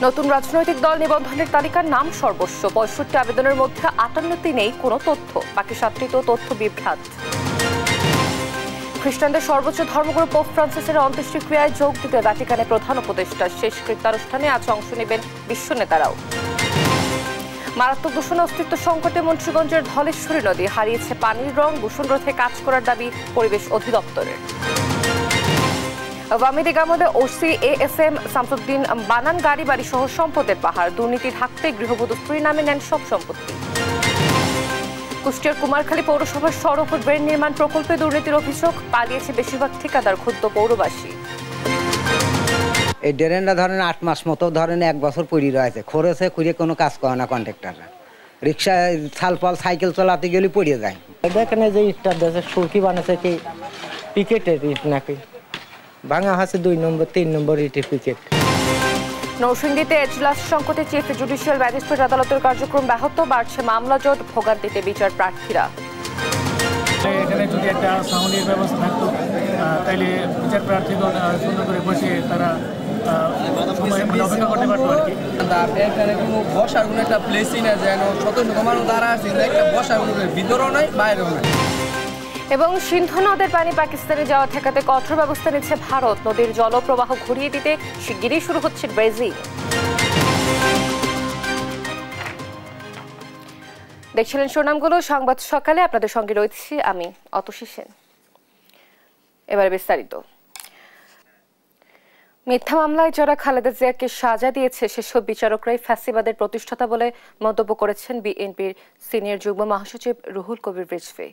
নতুন রাজনৈতিক দল নিবন্ধনের তালিকার নাম সর্বস্ব ৬৫ আবেদনের মধ্যে ৫৮তে নেই কোনো তথ্য, বাকি ৭টি তো তথ্য বিভ্রাট। খ্রিস্টানদের সর্বোচ্চ ধর্মগুরু পোপ ফ্রান্সিসের অন্ত্যেষ্টিক্রিয়ায় যোগ দিতে ভ্যাটিকানে প্রধান উপদেষ্টার শেষ কৃত্যানুষ্ঠানে আজ অংশ নেবেন বিশ্ব নেতারাও। মারাত্মক দূষণ অস্তিত্ব সংকটে মুন্সিগঞ্জের ধলেশ্বরী নদী হারিয়েছে পানির রং, দূষণ রোধে কাজ করার দাবি পরিবেশ অধিদপ্তরের। আওয়ামী লীগ আমলে ওসি এএফএম শামসুদ্দিন বানান গাড়ি বাড়ি সহ সম্পদের পাহাড়, দুর্নীতি ঢাকতে গৃহবধূ স্ত্রীর নামে নেন সব সম্পত্তি। কুষ্টিয়ার কুমারখালী পৌরসভার সড়ক ও ড্রেন নির্মাণ প্রকল্পে দুর্নীতির অভিযোগ, পালিয়েছে বেশিরভাগ ঠিকাদার, ক্ষুব্ধ পৌরবাসী। এই ড্রেনটা ধরেন ৮ মাস মতো ধরেন 1 বছর পড়ে রয়েছে, খরচে খুঁড়ে কোনো কাজ করে না কন্ট্রাক্টররা। রিক্সায় ছালপাল সাইকেল চালাতে গেলে পড়ে যায়। দেখেন যে ইটটা দেশে সুরকি বানাচ্ছে কি পিকেটের ইট নাকি ভাঙা আছে 2 নম্বর 3 নম্বর ইটের পিকেট। নরসিংদীতে এজলাস সংকটে চিফ জুডিশিয়াল ম্যাজিস্ট্রেট আদালতের কার্যক্রম ব্যাহত, বাড়ছে মামলা জট, ভোগান্তিতে বিচার প্রার্থীরা। এখানে যদি একটা সাউন্ডের ব্যবস্থা থাকতো তাহলে বিচার প্রার্থীগণ সুন্দর করে বসে তারা অপেক্ষা করতে পারতো আর কি। এখানে কোনো বসার কোনো একটা প্লেসই না, যেন শত শত মানুষ দাঁড়া আছে, একটা বসার কোনো ভিতরেও নয় বাইরেও নয়। এবং সিন্ধু নদের পানি পাকিস্তানে যাওয়া ঠেকাতে কঠোর ব্যবস্থা নিচ্ছে ভারত, নদীর জলপ্রবাহ ঘুরিয়ে দিতে শিগগিরই শুরু হচ্ছে ব্রেজিল। দেখছিলেন শিরোনামগুলো, সংবাদ সকালে আপনাদের সঙ্গে রয়েছি আমি অতসী সেন। এবারে বিস্তারিত। মিথ্যা মামলায় যারা খালেদা জিয়াকে সাজা দিয়েছে সেসব বিচারকরাই ফ্যাসিবাদের প্রতিষ্ঠাতা বলে মন্তব্য করেছেন বিএনপির সিনিয়র যুগ্ম মহাসচিব রুহুল কবির রিজভী।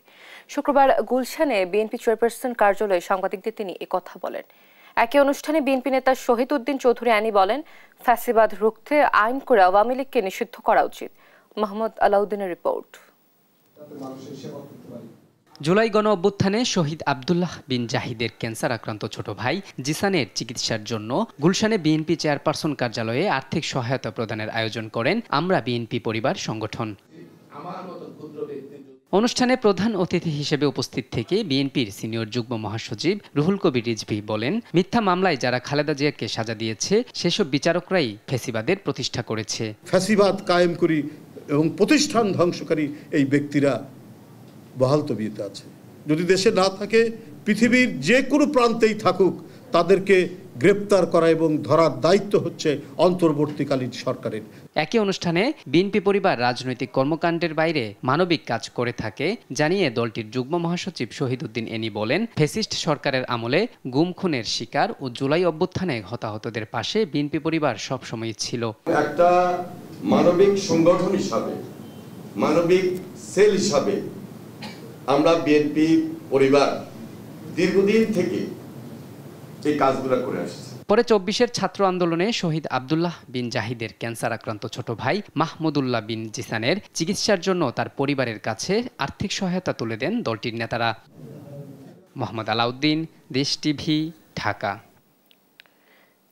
শুক্রবার গুলশানে বিএনপি চেয়ারপারসন কার্যালয়ে সাংবাদিকদের তিনি একথা বলেন। একই অনুষ্ঠানে বিএনপি নেতা শহীদ উদ্দিন চৌধুরী আনি বলেন, ফ্যাসিবাদ রুখতে আইন করে আওয়ামী লীগকে নিষিদ্ধ করা উচিত। মোহাম্মদ আলাউদ্দিনের রিপোর্ট। জুলাই গণ অভ্যুত্থানে শহীদ আব্দুল্লাহ বিন জাহিদের ক্যান্সার আক্রান্ত ছোট ভাই জিসানের চিকিৎসার জন্য গুলশানে বিএনপি চেয়ারপারসন কার্যালয়ে আর্থিক সহায়তা প্রদানের আয়োজন করেন আমরা বিএনপি পরিবার সংগঠন। অনুষ্ঠানে প্রধান অতিথি হিসেবে উপস্থিত থেকে বিএনপির সিনিয়র যুগ্ম মহাসচিব রুহুল কবির রিজভী বলেন, মিথ্যা মামলায় যারা খালেদা জিয়াকে সাজা দিয়েছে সেসব বিচারকরাই ফ্যাসিবাদের প্রতিষ্ঠা করেছে। ফ্যাসিবাদ কায়েম করি এবং প্রতিষ্ঠান ধ্বংসকারী এই ব্যক্তিরা বহাল তবিয়তে আছে। যদি দেশে না থাকে, পৃথিবীর যে কোনো প্রান্তেই থাকুক, তাদেরকে গ্রেপ্তার করা এবং ধরার দায়িত্ব হচ্ছে অন্তর্বর্তীকালীন সরকারের। একই অনুষ্ঠানে বিএনপি পরিবার রাজনৈতিক কর্মকাণ্ডের বাইরে মানবিক কাজ করে থাকে জানিয়ে দলটির যুগ্ম মহাসচিব শহীদ উদ্দিন এনি বলেন, ফ্যাসিস্ট সরকারের আমলে গুম খুনের শিকার ও জুলাই অভ্যুত্থানে হতাহতদের পাশে বিএনপি পরিবার সবসময় ছিল। একটা মানবিক সংগঠন হিসাবে, মানবিক সেল হিসাবে আমরা বিএনপি পরিবার দীর্ঘদিন থেকে এই কাজগুলো করে আসছি। পরে ২৪-এর ছাত্র আন্দোলনে শহীদ আব্দুল্লাহ বিন জাহিদের ক্যান্সার আক্রান্ত ছোট ভাই মাহমুদুল্লাহ বিন জিসানের চিকিৎসার জন্য তার পরিবারের কাছে আর্থিক সহায়তা তুলে দেন দলটির নেতারা। মোহাম্মদ আলাউদ্দিন, দেশ টিভি, ঢাকা।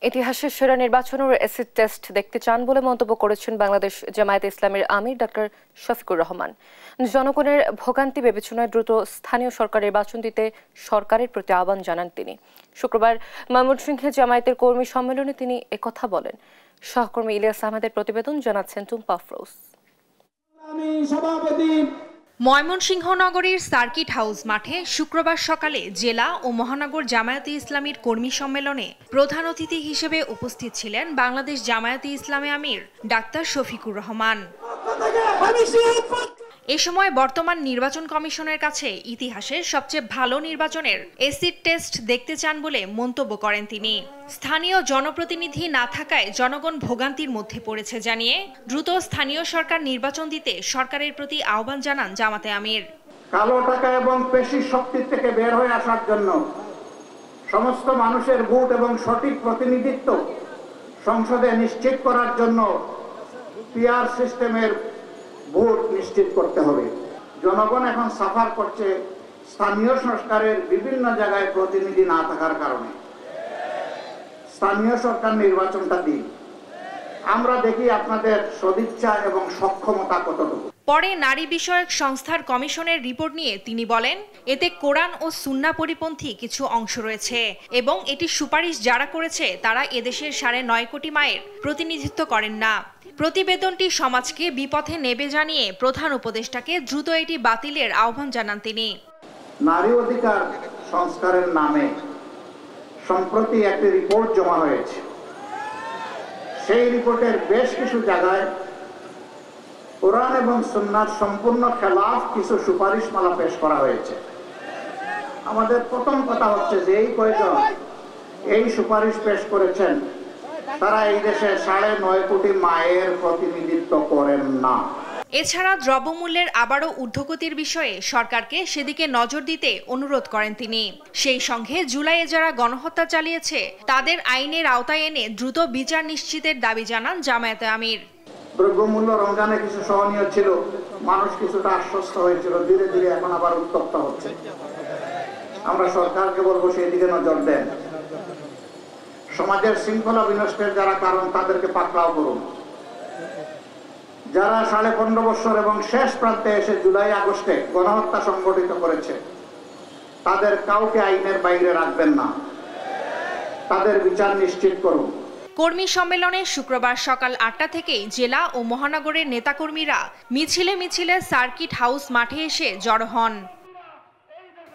ইতিহাসের সেরা নির্বাচনের অ্যাসিড টেস্ট দেখতে চান বলে মন্তব্য করেছেন বাংলাদেশ জামায়াতে ইসলামীর আমির ডাক্তার শফিকুর রহমান। জনগণের ভোগান্তি বিবেচনায় দ্রুত স্থানীয় সরকার নির্বাচন দিতে সরকারের প্রতি আহ্বান জানান তিনি। শুক্রবার ময়মনসিংহে জামায়াতের কর্মী সম্মেলনে তিনি একথা বলেন। সহকর্মী ইলিয়াস আহমেদের প্রতিবেদন, জানাচ্ছেন টুম্পা আফরোজ। ময়মনসিংহ নগরীর সার্কিট হাউস মাঠে শুক্রবার সকালে জেলা ও মহানগর জামায়াতে ইসলামীর কর্মী সম্মেলনে প্রধান অতিথি হিসেবে উপস্থিত ছিলেন বাংলাদেশ জামায়াতে ইসলামী আমির ডাক্তার শফিকুর রহমান। এ সময় বর্তমান নির্বাচন কমিশনের কাছে ইতিহাসের সবচেয়ে ভালো নির্বাচনের অ্যাসিড টেস্ট দেখতে চান বলে মন্তব্য করেন তিনি। স্থানীয় জনপ্রতিনিধি না থাকায় জনগণ ভোগান্তির মধ্যে পড়েছে জানিয়ে দ্রুত স্থানীয় সরকার নির্বাচন দিতে সরকারের প্রতি আহ্বান জানান জামাতে আমির। কালো টাকা এবং পেশি শক্তি থেকে বের হয়ে আসার জন্য সমস্ত মানুষের ভোট এবং সঠিক প্রতিনিধিত্ব সংসদে নিশ্চিত করার জন্য পিআর সিস্টেমের ভোট নিশ্চিত করতে হবে। জনগণ এখন সাফার করছে স্থানীয় সরকারের বিভিন্ন জায়গায় প্রতিনিধি না থাকার কারণে। স্থানীয় সরকার নির্বাচনটা দিন, আমরা দেখি আপনাদের সদিচ্ছা এবং সক্ষমতা কতটুকু। পরে নারী বিষয়ক সংস্থার কমিশনের রিপোর্ট নিয়ে তিনি বলেন, এতে কোরআন ও সুন্নাহ পরিপন্থী কিছু অংশ রয়েছে এবং এটি সুপারিশ যারা করেছে তারা এদেশের 9.5 কোটি মায়ের প্রতিনিধিত্ব করেন না। প্রতিবেদনটি সমাজকে বিপথে নেবে জানিয়ে প্রধান উপদেষ্টাকে দ্রুত এটি বাতিলের আহ্বান জানান তিনি। নারী অধিকার সংস্কারের নামে সম্প্রতি একটি রিপোর্ট জমা হয়েছে। সেই রিপোর্টের বেশ কিছু জায়গায় কোরআন এবং সুন্নাহর সম্পূর্ণ খেলাফ কিছু সুপারিশমালা পেশ করা হয়েছে। আমাদের প্রথম কথা হচ্ছে যে এই কয়েকজন এই সুপারিশ পেশ করেছেন তারা এই দেশে 9.5 কোটি মায়ের প্রতিনিধিত্ব করেন না। এছাড়া দ্রব্যমূল্যের আবারও ঊর্ধ্বগতির বিষয়ে সরকারকে সেদিকে নজর দিতে অনুরোধ করেন তিনি। সেই সঙ্গে জুলাইয়ে যারা গণহত্যা চালিয়েছে তাদের আইনের আওতায় এনে দ্রুত বিচার নিশ্চিতের দাবি জানান জামায়াতে আমির। দ্রব্যমূল্য রমজানে কিছু সহনীয় ছিল, মানুষ কিছুটা আশ্বস্ত হয়েছিল, ধীরে ধীরে এখন আবার উত্তপ্ত হচ্ছে। আমরা সরকারকে বলবো সেই দিকে নজর দেন। সমাজের শৃঙ্খলা বিনষ্টের যারা কারণ তাদেরকে পাকড়াও করুন। যারা 15.5 বছর এবং শেষ প্রান্তে এসে জুলাই আগস্টে গণহত্যা সংগঠিত করেছে তাদের কাউকে আইনের বাইরে রাখবেন না, তাদের বিচার নিশ্চিত করুন। কর্মী সম্মেলনে শুক্রবার সকাল 8টা থেকেই জেলা ও মহানগরের নেতাকর্মীরা মিছিলে মিছিলে সার্কিট হাউস মাঠে এসে জড়ো হন।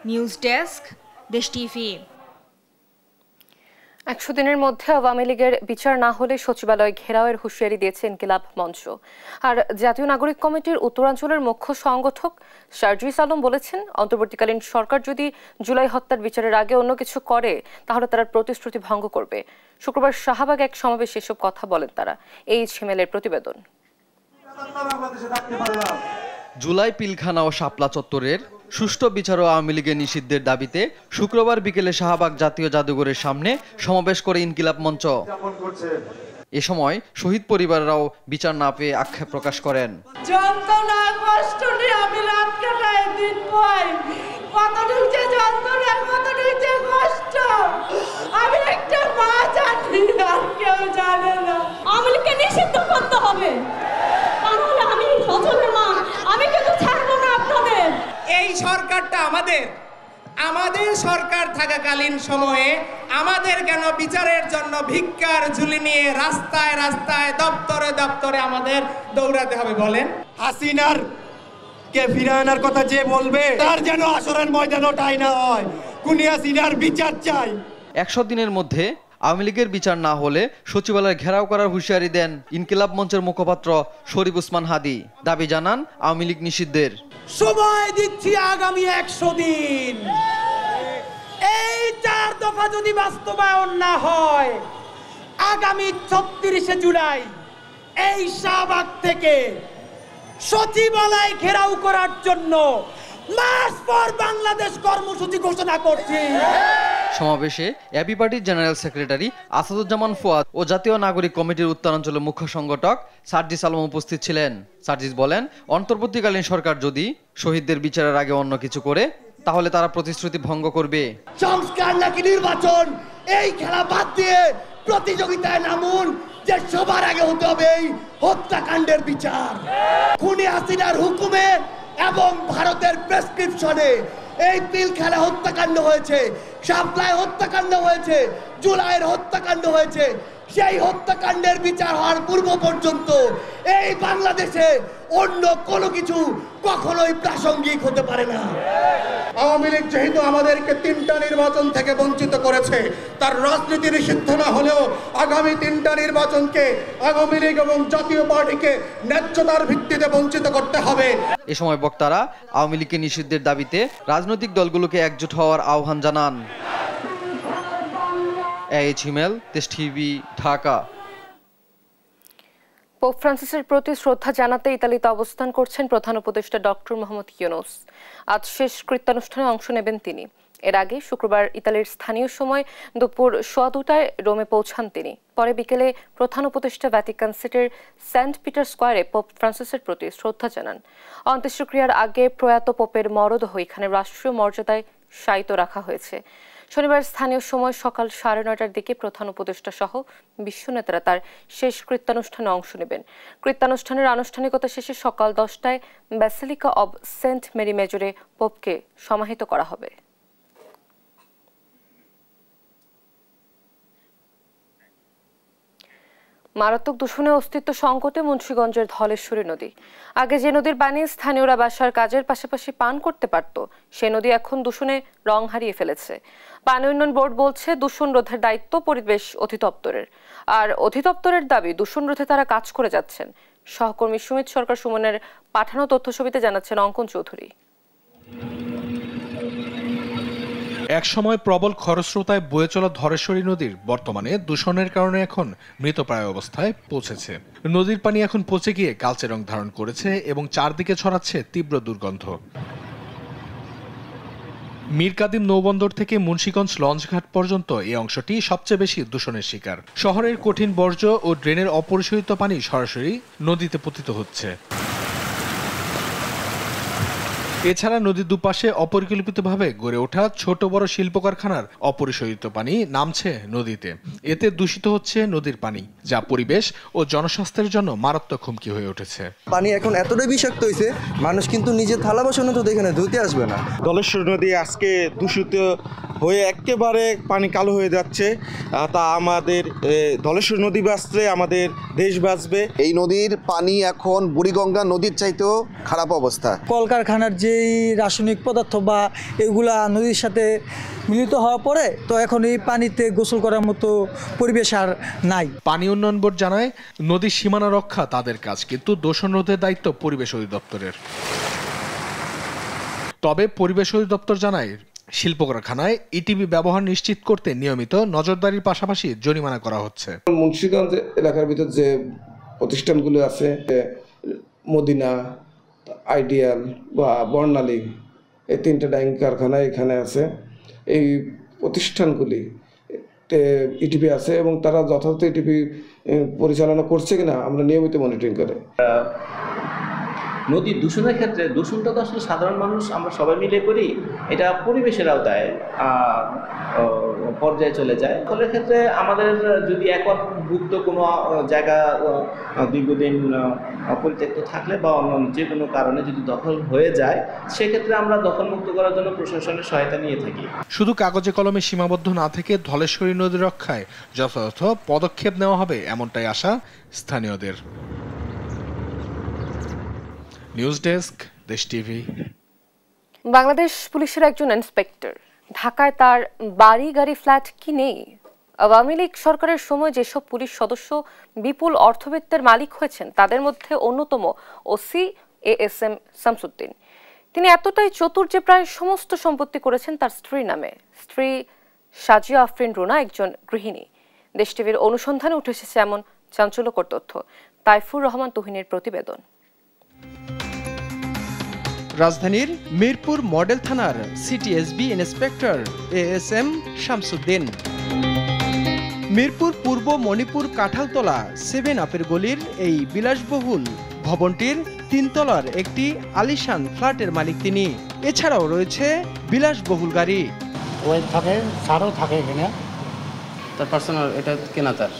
নিউজ ডেস্ক, দেশ টিভি। 100 দিনের মধ্যে আওয়ামী লীগের বিচার না হলে সচিবালয় ঘেরাওয়ের হুঁশিয়ারি দিয়েছে ইনকিলাব মঞ্চ। আর জাতীয় নাগরিক কমিটির উত্তরাঞ্চলের মুখ্য সংগঠক শারজিস আলম বলেছেন, অন্তর্বর্তীকালীন সরকার যদি জুলাই হত্যার বিচারের আগে অন্য কিছু করে তাহলে তারা প্রতিশ্রুতি ভঙ্গ করবে। শুক্রবার শাহবাগে এক সমাবেশে এসব কথা বলেন তারা। এই ঝিমেলের প্রতিবেদন। জুলাই পিলখানা ও শাপলা চত্বরের সুষ্ঠু বিচার ও আওয়ামী লীগের নিষিদ্ধের দাবিতে শুক্রবার বিকেলে শাহবাগ জাতীয় জাদুঘরের সামনে সমাবেশ করে ইনকিলাব মঞ্চ। এ সময় শহীদ পরিবাররাও বিচার না পেয়ে আক্ষেপ প্রকাশ করেন। যন্ত্রণা কষ্ট নিয়ে আমি রাত কাটাই, দিন পাই, কতটুকু যে যন্ত্রণা, কতটুকু যে কষ্ট আমি একটা মা জানি, আর কেউ জানে না। আওয়ামী লীগকে নিষিদ্ধ করতে হবে, তাহলে আমি সজলের মা, আমি কিন্তু ছাড়বো না আপনাদের। এই সরকারটা আমাদের সরকার থাকাকালীন সময়ে আমাদের কেন বিচারের জন্য ভিক্ষার ঝুলি নিয়ে রাস্তায় রাস্তায় দপ্তরে দপ্তরে আমাদের দৌড়াতে হবে বলেন? হাসিনার কে ফিরে আনার কথা যে বলবে তার যেন আসরের ময়দানও টাই না হয়। খুনি হাসিনার বিচার চাই। 100 দিনের মধ্যে আওয়ামী লীগের বিচার না হলে সচিবালয় ঘেরাও করার হুঁশিয়ারি দেন ইনকিলাব মঞ্চের মুখপাত্র শরীফ উসমান হাদি। দাবি জানান আওয়ামী লীগ নিষিদ্ধের। সময় দিচ্ছি আগামী 100 দিন। এই 4 দফা যদি বাস্তবায়ন না হয়, আগামী 36শে জুলাই এই শাহবাগ থেকে সচিবালয় ঘেরাও করার জন্য মার্চ ফর বাংলাদেশ কর্মসূচি ঘোষণা করছি। সমাবেশে এবি পার্টির জেনারেল সেক্রেটারি আসাদুজ্জামান ফুয়াদ ও জাতীয় নাগরিক কমিটির উত্তরাঞ্চলের মুখ্য সংগঠক শারজিস আলম উপস্থিত ছিলেন। শারজিস বলেন, অন্তর্বর্তীকালীন সরকার যদি শহীদদের বিচারের আগে অন্য কিছু করে তাহলে তারা প্রতিশ্রুতি ভঙ্গ করবে। সংস্কার নাকি নির্বাচন, এই খেলা বাদ দিয়ে প্রতিযোগিতায় নামুন যে সবার আগে হতে হবে এই হত্যাকাণ্ডের বিচার। খুনি হাসিনার হুকুমে এবং ভারতের প্রেসক্রিপশনে এই পিলখানা হত্যাকাণ্ড হয়েছে, শাপলায় হত্যাকাণ্ড হয়েছে, জুলাইয়ের হত্যাকাণ্ড হয়েছে। সেই হত্যাকাণ্ডের বিচার হওয়ার পূর্ব পর্যন্ত এই বাংলাদেশে অন্য কোনো কিছু কখনোই প্রাসঙ্গিক হতে পারে না। আওয়ামী লীগ যেহেতু আমাদেরকে 3টা নির্বাচন থেকে বঞ্চিত করেছে, তার রাজনীতি নিষিদ্ধ না হলেও আগামী 3টা নির্বাচনকে আওয়ামী লীগ এবং জাতীয় পার্টিকে ন্যায্যতার ভিত্তিতে বঞ্চিত করতে হবে। এ সময় বক্তারা আওয়ামী লীগকে নিষিদ্ধের দাবিতে রাজনৈতিক দলগুলোকে একজোট হওয়ার আহ্বান জানান। এই ঝিমেল, দেশ টিভি, ঢাকা। পোপ ফ্রান্সিসের প্রতি শ্রদ্ধা জানাতে ইতালিতে অবস্থান করছেন প্রধান উপদেষ্টা ডক্টর মোহাম্মদ ইউনূস। আজ শেষ কৃত্যানুষ্ঠানে অংশ নেবেন তিনি। এর আগে শুক্রবার ইতালির স্থানীয় সময় দুপুর 2:15টায় রোমে পৌঁছান তিনি। পরে বিকেলে প্রধান উপদেষ্টা ভ্যাটিকান সিটির সেন্ট পিটার স্কোয়ারে পোপ ফ্রান্সিসের প্রতি শ্রদ্ধা জানান। অন্ত্যেষ্টিক্রিয়ার আগে প্রয়াত পোপের মরদেহ এখানে রাষ্ট্রীয় মর্যাদায় শায়িত রাখা হয়েছে। শনিবার স্থানীয় সময় সকাল 9:30টার দিকে প্রধান উপদেষ্টা সহ বিশ্ব নেতারা তার শেষ কৃত্যানুষ্ঠানে অংশ নেবেন। কৃত্যানুষ্ঠানের আনুষ্ঠানিকতা শেষে সকাল 10টায় ব্যাসিলিকা অব সেন্ট মেরি মেজরে পোপকে সমাহিত করা হবে। মারাত্মক দূষণে অস্তিত্ব সংকটে মুন্সিগঞ্জের ধলেশ্বরী নদী। আগে যে নদীর পানি স্থানীয়রা বাসার কাজের পাশাপাশি পান করতে পারত, সে নদী এখন দূষণে রং হারিয়ে ফেলেছে। পানি উন্নয়ন বোর্ড বলছে দূষণ রোধের দায়িত্ব পরিবেশ অধিদপ্তরের, আর অধিদপ্তরের দাবি দূষণ রোধে তারা কাজ করে যাচ্ছেন। সহকর্মী সুমিত সরকার সুমনের পাঠানো তথ্যছবিতে জানাচ্ছেন অঙ্কন চৌধুরী। একসময় প্রবল খরস্রোতায় বয়ে চলা ধলেশ্বরী নদীর বর্তমানে দূষণের কারণে এখন মৃতপ্রায় অবস্থায় পৌঁছেছে। নদীর পানি এখন পচে গিয়ে কালচে রং ধারণ করেছে এবং চারদিকে ছড়াচ্ছে তীব্র দুর্গন্ধ। মীর কাদিম নৌবন্দর থেকে মুন্সিগঞ্জ লঞ্চঘাট পর্যন্ত এই অংশটি সবচেয়ে বেশি দূষণের শিকার। শহরের কঠিন বর্জ্য ও ড্রেনের অপরিশোধিত পানি সরাসরি নদীতে পতিত হচ্ছে। এছাড়া নদীর দুপাশে অপরিকল্পিতভাবে গড়ে ওঠা ছোট বড় শিল্প কারখানার অপরিশোধিত পানি নামছে নদীতে। এতে দূষিত হচ্ছে নদীর পানি, যা পরিবেশ ও জনস্বাস্থ্যের জন্য মারাত্মক হুমকি হয়ে উঠেছে। পানি এখন এতটাই বিষাক্ত হয়েছে, মানুষ কিন্তু নিজের থালা বাসন তো এখানে ধুতে আসবে না। ধলেশ্বরী নদী আজকে দূষিত হয়ে একেবারে পানি কালো হয়ে যাচ্ছে। তা আমাদের ধলেশ্বরী নদী বাঁচলে আমাদের দেশ বাঁচবে। এই নদীর পানি এখন বুড়িগঙ্গা নদীর চাইতেও খারাপ অবস্থা। কলকারখানার যেই রাসায়নিক পদার্থ বা এগুলা নদীর সাথে মিলিত হওয়ার পরে তো এখন এই পানিতে গোসল করার মতো পরিবেশ আর নাই। পানি উন্নয়ন বোর্ড জানায় নদীর সীমানা রক্ষা তাদের কাজ, কিন্তু দূষণ রোধের দায়িত্ব পরিবেশ অধিদপ্তরের। তবে পরিবেশ অধিদপ্তর জানায় শিল্প কারখানায় ইটিভি ব্যবহার নিশ্চিত করতে নিয়মিত নজরদারির পাশাপাশি জরিমানা করা হচ্ছে। মুন্সিগঞ্জ এলাকার ভিতর যে প্রতিষ্ঠানগুলো আছে, মদিনা, আইডিয়াল বা বর্ণালী, এই তিনটা ডাইং কারখানা এখানে আছে। এই প্রতিষ্ঠানগুলি ইটিভি আছে এবং তারা যথাযথ ইটিভি পরিচালনা করছে কিনা আমরা নিয়মিত মনিটরিং করে। নদী দূষণের ক্ষেত্রে দূষণটা তো আসলে সাধারণ মানুষ আমরা সবাই মিলে করি, এটা পরিবেশের আওতায় পর্যায়ে চলে যায়। ফলের ক্ষেত্রে আমাদের যদি একভুক্ত কোনো জায়গা দীর্ঘদিন পরিত্যক্ত থাকলে বা অন্য যে কোনো কারণে যদি দখল হয়ে যায়, সেক্ষেত্রে আমরা দখলমুক্ত করার জন্য প্রশাসনের সহায়তা নিয়ে থাকি। শুধু কাগজে কলমে সীমাবদ্ধ না থেকে ধলেশ্বরী নদী রক্ষায় যথাযথ পদক্ষেপ নেওয়া হবে, এমনটাই আশা স্থানীয়দের। নিউজ ডেস্ক, দেশ টিভি। বাংলাদেশ পুলিশের একজন ইন্সপেক্টর ঢাকায় তার বাড়ি গাড়ি ফ্ল্যাট কিনেই আওয়ামী লীগ সরকারের সময় যেসব পুলিশ সদস্য বিপুল অর্থবিত্তের মালিক হয়েছেন তাদের মধ্যে অন্যতম ওসি ASM শামসুদ্দিন। তিনি এতটাই চতুর যে প্রায় সমস্ত সম্পত্তি করেছেন তার স্ত্রীর নামে। স্ত্রী সাজিয়া আফরিন রুনা একজন গৃহিণী। দেশ টিভির অনুসন্ধানে উঠে এসেছে এমন চাঞ্চল্যকর তথ্য। তাইফুর রহমান তুহিনের প্রতিবেদন। রাজধানীর মিরপুর মডেল থানার CTSB inspector ASM Shamsuddin Mirpur পূর্ব মণিপুর কাঁঠালতলা 7 আপের গলির এই বিলাসবহুল ভবনটির 3 তলার একটি আলিশান ফ্ল্যাটের মালিক তিনি। এছাড়াও রয়েছে বিলাসবহুল গাড়ি। ওই থাকে সারও থাকে এখানে, তার পার্সোনাল এটা কেনা তার।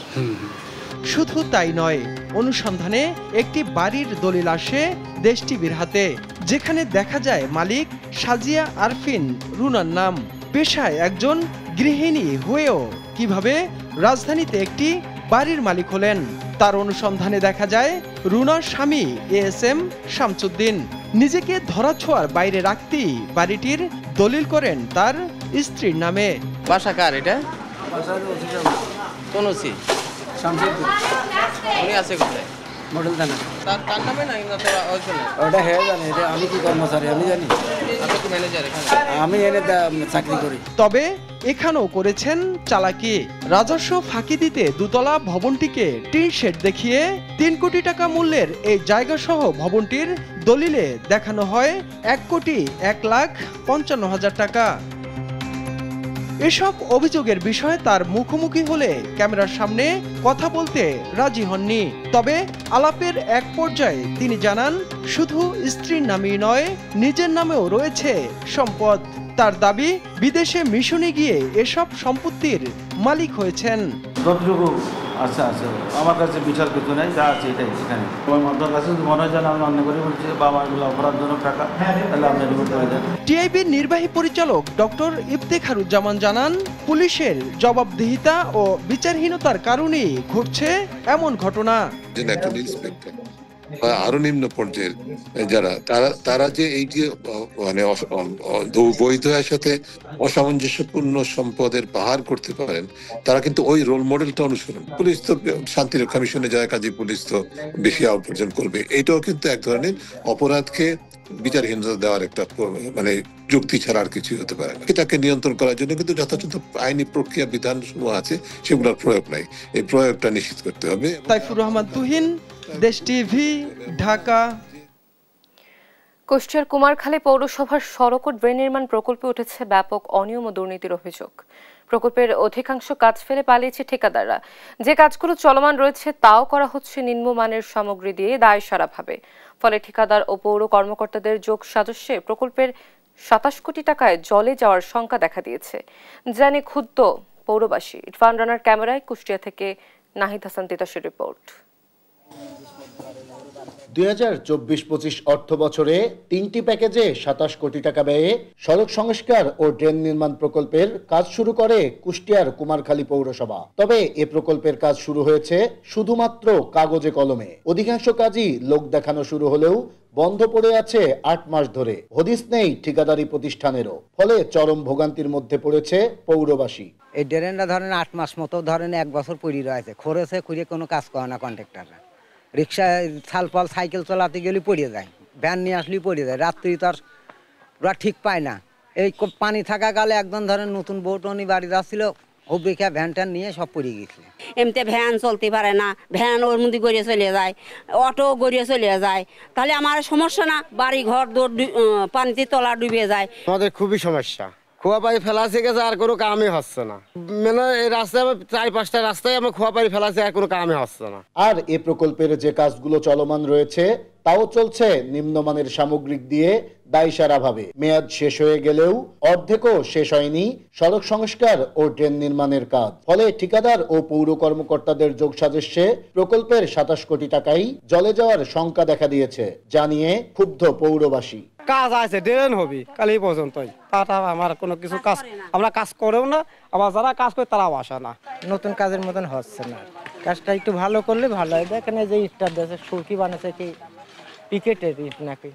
শুধু তাই নয়, অনুসন্ধানে একটি বাড়ির দলিল আসে দেশ টিভির হাতে, যেখানে দেখা যায় মালিক সাজিয়া আরফিন রুনার নাম। পেশায় একজন গৃহিণী হয়েও কিভাবে রাজধানীতে একটি বাড়ির মালিক হলেন, তার অনুসন্ধানে দেখা যায় রুনার স্বামী ASM শামসুদ্দিন নিজেকে ধরাছোঁয়ার বাইরে রাখতেই বাড়িটির দলিল করেন তার স্ত্রীর নামে। বাসা কার এটা? কোন ওসি? উনি আছে কোথায়? মডেল থানা। তার নামে না ওটা হ্যাঁ জানি, এটা আমি কি কর্মচারী আমি জানি। আপনি কি ম্যানেজার এখানে? আমি এনে চাকরি করি। তবে এখানেও করেছেন চালাকি। রাজস্ব ফাঁকি দিতে দুতলা ভবনটিকে টিন শেড দেখিয়ে 3 কোটি টাকা মূল্যের এই জায়গা সহ ভবনটির দলিলে দেখানো হয় 1,01,55,000 টাকা। এসব অভিযোগের বিষয়ে তার মুখোমুখি হলে ক্যামেরার সামনে কথা বলতে রাজি হননি। তবে আলাপের এক পর্যায়ে তিনি জানান শুধু স্ত্রীর নামেই নয়, নিজের নামেও রয়েছে সম্পদ। তার দাবি বিদেশে মিশনে গিয়ে এসব সম্পত্তির মালিক হয়েছেন। যতটুকু আচ্ছা আছে আমার কাছে বিচার কিছু নেই, যা আছে এটাই এখানে। আমার কাছে মনে হয় যেন আমি অন্য করে বলছি বাবা এগুলো অপরাধজনক টাকা, তাহলে আপনি রিপোর্ট করে দেন। টিআইবির নির্বাহী পরিচালক ডক্টর ইফতেখারুজ্জামান জানান, পুলিশের জবাবদিহিতা ও বিচারহীনতার কারণেই ঘটছে এমন ঘটনা। আরো নিম্ন পর্যায়ের যারা তারা যে এই যে মানে বৈধের সাথে অসামঞ্জস্যপূর্ণ সম্পদের পাহাড় করতে পারেন, তারা কিন্তু ওই রোল মডেলটা অনুসরণ। পুলিশ তো শান্তিরক্ষা মিশনে যায়, কাজে পুলিশ তো বেশি উপার্জন করবে। এটাও কিন্তু এক ধরনের অপরাধকে বিচারহীনতা দেওয়ার একটা মানে যুক্তি ছাড়া আর কিছুই হতে পারে না। এটাকে নিয়ন্ত্রণ করার জন্য কিন্তু যথাযথ আইনি প্রক্রিয়া বিধান সমূহ আছে, সেগুলোর প্রয়োগ নাই। এই প্রয়োগটা নিশ্চিত করতে হবে। তাইফুর রহমান তুহিন, দেশ টিভি, ঢাকা। কুষ্টিয়ার কুমারখালী পৌরসভার সড়ক ও ড্রেন নির্মাণ প্রকল্পে উঠেছে ব্যাপক অনিয়ম ও দুর্নীতির অভিযোগ। প্রকল্পের অধিকাংশ কাজ ফেলে পালিয়েছে ঠিকাদাররা। যে কাজগুলো চলমান রয়েছে তাও করা হচ্ছে নিম্নমানের সামগ্রী দিয়ে দায়সারাভাবে। ফলে ঠিকাদার ও পৌর কর্মকর্তাদের যোগ সাজস্যে প্রকল্পের 27 কোটি টাকায় জলে যাওয়ার শঙ্কা দেখা দিয়েছে, জানে ক্ষুব্ধ পৌরবাসী। ইরফান রানার ক্যামেরায় কুষ্টিয়া থেকে নাহিদ হাসান তিতাসের রিপোর্ট। 2024-25 অর্থ বছরে 3টি প্যাকেজে 27 কোটি টাকা ব্যয়ে সড়ক সংস্কার ও ড্রেন নির্মাণ প্রকল্পের কাজ শুরু করে কুষ্টিয়ার কুমারখালী পৌরসভা। তবে এ প্রকল্পের কাজ শুরু হয়েছে শুধুমাত্র কাগজে কলমে। অধিকাংশ কাজই লোক দেখানো শুরু হলেও বন্ধ পড়ে আছে 8 মাস ধরে। হদিস নেই ঠিকাদারি প্রতিষ্ঠানেরও। ফলে চরম ভোগান্তির মধ্যে পড়েছে পৌরবাসী। এই ড্রেনটা ধরেন 8 মাস মতো ধরেন 1 বছর পড়ে রয়েছে, খরচে খুঁড়ে কোনো কাজ করে না কন্ট্রাক্টররা। রিক্সায় ছালপাল সাইকেল চালাতে গেলে পড়ে যায়, ভ্যান নিয়ে আসলেই পড়ে যায়, রাত্রি তার ওরা ঠিক পায় না। এই পানি থাকা কালে একদম ধরেন নতুন বউটনি বাড়ি যাচ্ছিল, অভিজ্ঞা ভ্যান ট্যান নিয়ে সব পড়ে গেছিল। এমনিতে ভ্যান চলতে পারে না, ভ্যান ওর মধ্যে গড়িয়ে চলে যায়, অটো গড়িয়ে চলে যায়, তাহলে আমার সমস্যা না, বাড়ি ঘর পানিতে তলা ডুবে যায়। আমাদের খুবই সমস্যা, খোয়া পানি ফেলাছে গেছে আর কোনো কামই হচ্ছে না। মানে এই রাস্তায় 4-5টা রাস্তায় আমার খোয়া পানি ফেলাছে আর কোনো কামই হচ্ছে না। আর এ প্রকল্পের যে কাজগুলো চলমান রয়েছে তাও চলছে নিম্নমানের সামগ্রিক দিয়ে দায়সারাভাবে। মেয়াদ শেষ হয়ে গেলেও অর্ধেকও শেষ হয়নি সড়ক সংস্কার ও ড্রেন নির্মাণের কাজ। ফলে ঠিকাদার ও পৌর কর্মকর্তাদের যোগ সাজস্যে প্রকল্পের 27 কোটি টাকাই জলে যাওয়ার শঙ্কা দেখা দিয়েছে, জানিয়ে ক্ষুব্ধ পৌরবাসী। কাজ আছে, ড্রেন হবে কালি পর্যন্তই, তাটা আমার কোনো কিছু কাজ আমরা কাজ করেও না, আবার যারা কাজ করে তারাও আসে না। নতুন কাজের মতন হচ্ছে না, কাজটা একটু ভালো করলে ভালো হয়। দেখেন যে ইটটা দেশে সুরকি বানাচ্ছে কি পিকেটের ইট নাকি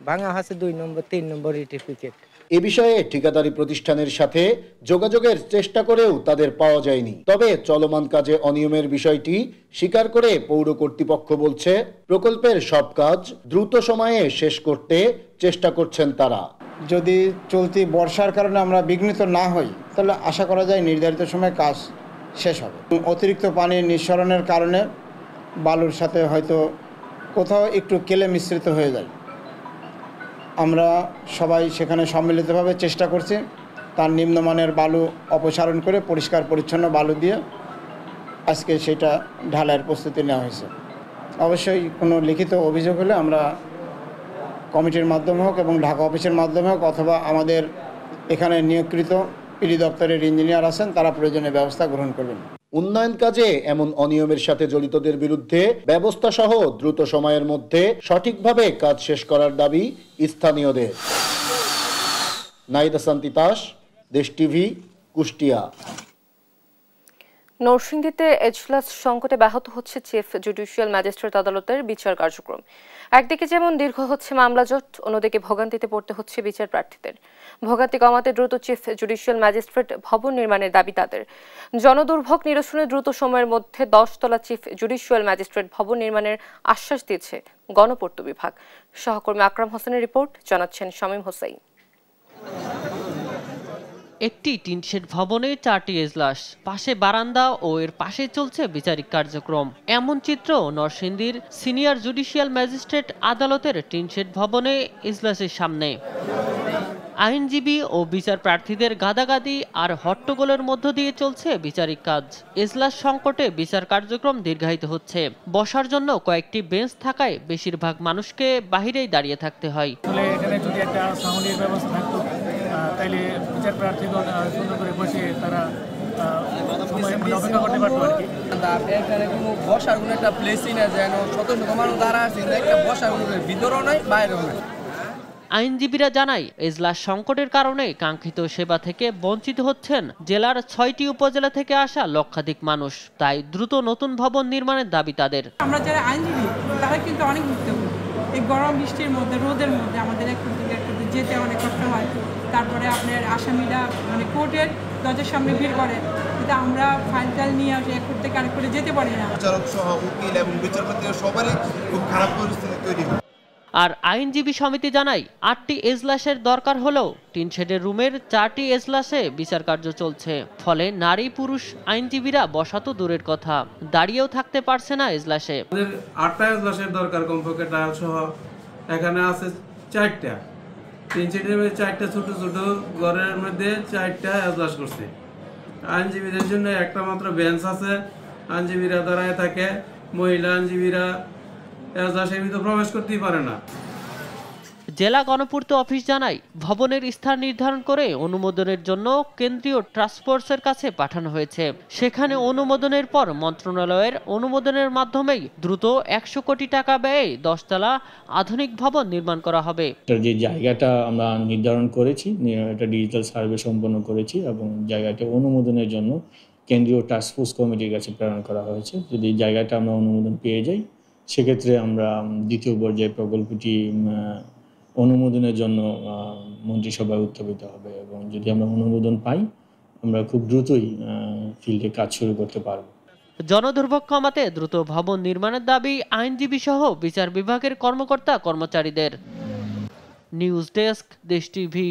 ভাঙা হচ্ছে 2 নম্বর 3 নম্বর ইটের পিকেট। এ বিষয়ে ঠিকাদারি প্রতিষ্ঠানের সাথে যোগাযোগের চেষ্টা করেও তাদের পাওয়া যায়নি। তবে চলমান কাজে অনিয়মের বিষয়টি স্বীকার করে পৌর কর্তৃপক্ষ বলছে প্রকল্পের সব কাজ দ্রুত সময়ে শেষ করতে চেষ্টা করছেন তারা। যদি চলতি বর্ষার কারণে আমরা বিঘ্নিত না হই তাহলে আশা করা যায় নির্ধারিত সময়ে কাজ শেষ হবে। অতিরিক্ত পানি নিঃসরণের কারণে বালুর সাথে হয়তো কোথাও একটু কেলে মিশ্রিত হয়ে যায়। আমরা সবাই সেখানে সম্মিলিতভাবে চেষ্টা করছি তার নিম্নমানের বালু অপসারণ করে পরিষ্কার পরিচ্ছন্ন বালু দিয়ে আজকে সেটা ঢালাইয়ের প্রস্তুতি নেওয়া হয়েছে। অবশ্যই কোনো লিখিত অভিযোগ হলে আমরা কমিটির মাধ্যমে হোক এবং ঢাকা অফিসের মাধ্যমে হোক অথবা আমাদের এখানে নিয়োগকৃত পিডি দপ্তরের ইঞ্জিনিয়ার আছেন, তারা প্রয়োজনীয় ব্যবস্থা গ্রহণ করবেন। উন্নয়ন কাজে এমন অনিয়মের সাথে জড়িতদের বিরুদ্ধে ব্যবস্থা সহ দ্রুত সময়ের মধ্যে সঠিকভাবে কাজ শেষ করার দাবি স্থানীয়দের। নাহিদ হাসান তিতাস, দেশ টিভি, কুষ্টিয়া। নরসিংদীতে এজলাস সংকটে ব্যাহত হচ্ছে চিফ জুডিশিয়াল ম্যাজিস্ট্রেট আদালতের বিচার কার্যক্রম। একদিকে যেমন দীর্ঘ হচ্ছে মামলা জট, অন্যদিকে ভোগান্তিতে পড়তে হচ্ছে বিচার প্রার্থীদের। ভোগান্তি কমাতে দ্রুত চিফ জুডিশিয়াল ম্যাজিস্ট্রেট ভবন নির্মাণের দাবি তাদের। জনদুর্ভোগ নিরসনে দ্রুত সময়ের মধ্যে 10 তলা চিফ জুডিশিয়াল ম্যাজিস্ট্রেট ভবন নির্মাণের আশ্বাস দিয়েছে গণপূর্ত বিভাগ। সহকর্মী আকরাম হোসেনের রিপোর্ট, জানাচ্ছেন শামীম হোসেন। একটি টিনশেড ভবনে 4টি এজলাস, পাশে বারান্দা ও এর পাশে চলছে বিচারিক কার্যক্রম। এমন চিত্র নরসিংদীর সিনিয়র জুডিশিয়াল ম্যাজিস্ট্রেট আদালতের টিনশেড ভবনে এজলাসের সামনে। আইনজীবী ও বিচার প্রার্থীদের গাদাগাদি আর হট্টগোলের মধ্য দিয়ে চলছে বিচারিক কাজ। এজলাস সংকটে বিচার কার্যক্রম দীর্ঘায়িত হচ্ছে। বসার জন্য কয়েকটি বেঞ্চ থাকায় বেশিরভাগ মানুষকে বাহিরেই দাঁড়িয়ে থাকতে হয়। এখানে যদি একটা সাউন্ডের ব্যবস্থা থাকতো তাইলে বিচার প্রার্থীগণ সুন্দর করে বসে তারা অপেক্ষা করতে পারতো আর কি। এখানে কোনো বসার কোনো একটা প্লেসই না, যেন শত শত মানুষ দাঁড়া আছে, একটা বসার কোনো ভিতরেও নাই বাইরেও নাই। আইনজীবীরা জানায় এজলাস সংকটের কারণে কাঙ্ক্ষিত সেবা থেকে বঞ্চিত হচ্ছেন জেলার 6টি উপজেলা থেকে আসা লক্ষাধিক মানুষ। তাই দ্রুত নতুন ভবন নির্মাণের দাবি তাদের। আমরা যারা আইনজীবী তারা কিন্তু অনেক ভুক্তভোগী। এই গরম বৃষ্টির মধ্যে রোদের মধ্যে আমাদের একটু যেতে অনেক কষ্ট হয়। তারপরে আপনার আসামিরা মানে কোর্টের দরজার সামনে ভিড় করে, কিন্তু আমরা ফাইল টাইল নিয়ে আসি এক কোর্ট থেকে আরেক কোর্টে যেতে পারি না। বিচারক সহ উকিল এবং বিচারপতি সবারই খুব খারাপ পরিস্থিতি তৈরি হয়। আর আইনজীবী সমিতি জানায় 8টি এজলাসের দরকার হলেও টিনশেডের রুমের 4টি এজলাসে বিচার কার্য চলছে। ফলে নারী পুরুষ আইনজীবীরা বসা তো দূরের কথা, দাঁড়িয়েও থাকতে পারছে না এজলাসে। আমাদের 8টা এজলাসের দরকার কমপক্ষে, টায়ার সহ এখানে আছে 4টা। টিনশেডের মধ্যে 4টা ছোট ছোট ঘরের মধ্যে 4টা এজলাস করছে। আইনজীবীদের জন্য একটা মাত্র বেঞ্চ আছে, আইনজীবীরা দাঁড়ায় থাকে, মহিলা আইনজীবীরা এজলাসের ভিতরে প্রবেশ করতেই পারে না। জেলা গণপূর্ত অফিস জানায় ভবনের স্থান নির্ধারণ করে অনুমোদনের জন্য কেন্দ্রীয় টাস্ক ফোর্সের কাছে পাঠানো হয়েছে। সেখানে অনুমোদনের পর মন্ত্রণালয়ের অনুমোদনের মাধ্যমেই দ্রুত 100 কোটি টাকা ব্যয়ে 10 তলা আধুনিক ভবন নির্মাণ করা হবে। যে জায়গাটা আমরা নির্ধারণ করেছি, এটা ডিজিটাল সার্ভে সম্পন্ন করেছি এবং জায়গাটা অনুমোদনের জন্য কেন্দ্রীয় টাস্ক ফোর্স কমিটির কাছে প্রেরণ করা হয়েছে। যদি জায়গাটা আমরা অনুমোদন পেয়ে যাই, সেক্ষেত্রে আমরা দ্বিতীয় পর্যায়ে প্রকল্পটি অনুমোদনের জন্য মন্ত্রিসভায় উত্থাপিত হবে এবং যদি আমরা অনুমোদন পাই, আমরা খুব দ্রুতই ফিল্ডে কাজ শুরু করতে পারব। জনদুর্ভোগ কমাতে দ্রুত ভবন নির্মাণের দাবি আইনজীবী সহ বিচার বিভাগের কর্মকর্তা কর্মচারীদের। নিউজ ডেস্ক, দেশ টিভি।